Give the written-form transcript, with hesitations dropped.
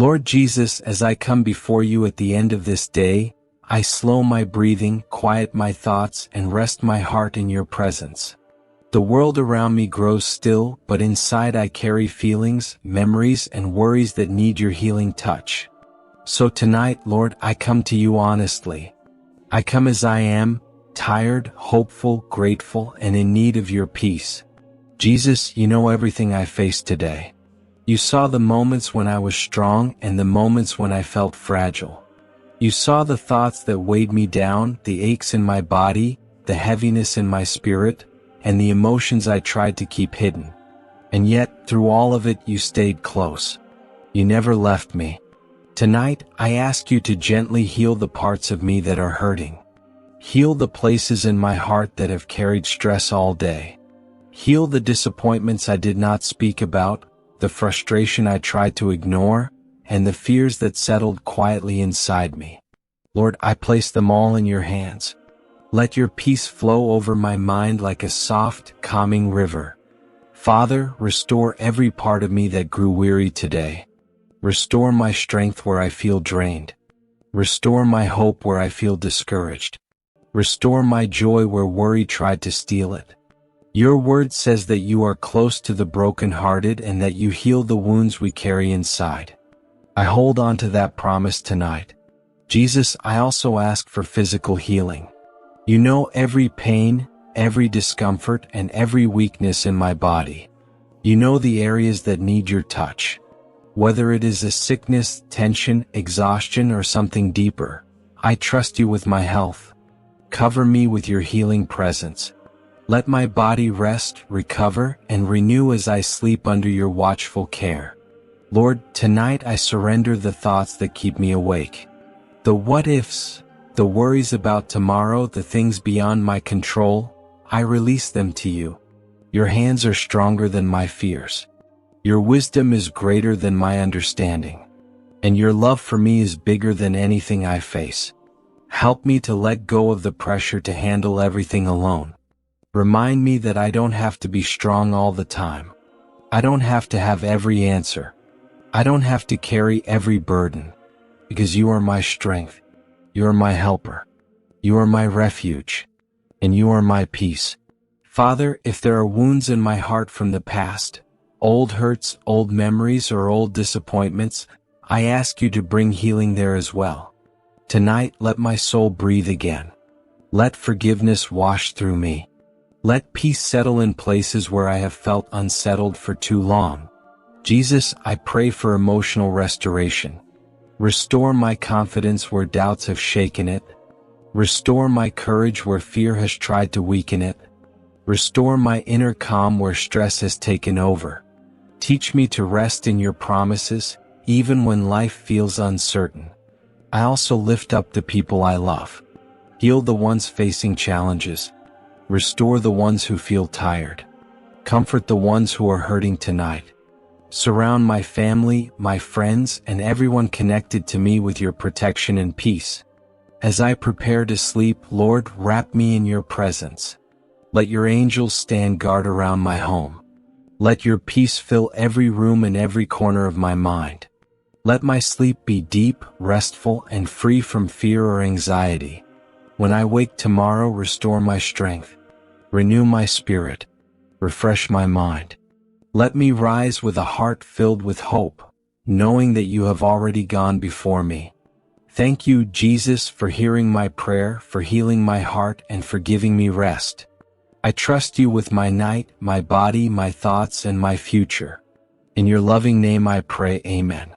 Lord Jesus, as I come before you at the end of this day, I slow my breathing, quiet my thoughts, and rest my heart in your presence. The world around me grows still, but inside I carry feelings, memories, and worries that need your healing touch. So tonight, Lord, I come to you honestly. I come as I am, tired, hopeful, grateful, and in need of your peace. Jesus, you know everything I face today. You saw the moments when I was strong and the moments when I felt fragile. You saw the thoughts that weighed me down, the aches in my body, the heaviness in my spirit, and the emotions I tried to keep hidden. And yet, through all of it, you stayed close. You never left me. Tonight, I ask you to gently heal the parts of me that are hurting. Heal the places in my heart that have carried stress all day. Heal the disappointments I did not speak about, the frustration I tried to ignore, and the fears that settled quietly inside me. Lord, I place them all in your hands. Let your peace flow over my mind like a soft, calming river. Father, restore every part of me that grew weary today. Restore my strength where I feel drained. Restore my hope where I feel discouraged. Restore my joy where worry tried to steal it. Your word says that you are close to the brokenhearted and that you heal the wounds we carry inside. I hold on to that promise tonight. Jesus, I also ask for physical healing. You know every pain, every discomfort, and every weakness in my body. You know the areas that need your touch. Whether it is a sickness, tension, exhaustion, or something deeper, I trust you with my health. Cover me with your healing presence. Let my body rest, recover, and renew as I sleep under your watchful care. Lord, tonight I surrender the thoughts that keep me awake. The what-ifs, the worries about tomorrow, the things beyond my control, I release them to you. Your hands are stronger than my fears. Your wisdom is greater than my understanding. And your love for me is bigger than anything I face. Help me to let go of the pressure to handle everything alone. Remind me that I don't have to be strong all the time. I don't have to have every answer. I don't have to carry every burden. Because you are my strength. You are my helper. You are my refuge. And you are my peace. Father, if there are wounds in my heart from the past, old hurts, old memories, or old disappointments, I ask you to bring healing there as well. Tonight, let my soul breathe again. Let forgiveness wash through me. Let peace settle in places where I have felt unsettled for too long. Jesus, I pray for emotional restoration. Restore my confidence where doubts have shaken it. Restore my courage where fear has tried to weaken it. Restore my inner calm where stress has taken over. Teach me to rest in your promises, even when life feels uncertain. I also lift up the people I love. Heal the ones facing challenges. Restore the ones who feel tired. Comfort the ones who are hurting tonight. Surround my family, my friends, and everyone connected to me with your protection and peace. As I prepare to sleep, Lord, wrap me in your presence. Let your angels stand guard around my home. Let your peace fill every room and every corner of my mind. Let my sleep be deep, restful, and free from fear or anxiety. When I wake tomorrow, restore my strength. Renew my spirit. Refresh my mind. Let me rise with a heart filled with hope, knowing that you have already gone before me. Thank you, Jesus, for hearing my prayer, for healing my heart, and for giving me rest. I trust you with my night, my body, my thoughts, and my future. In your loving name I pray, amen.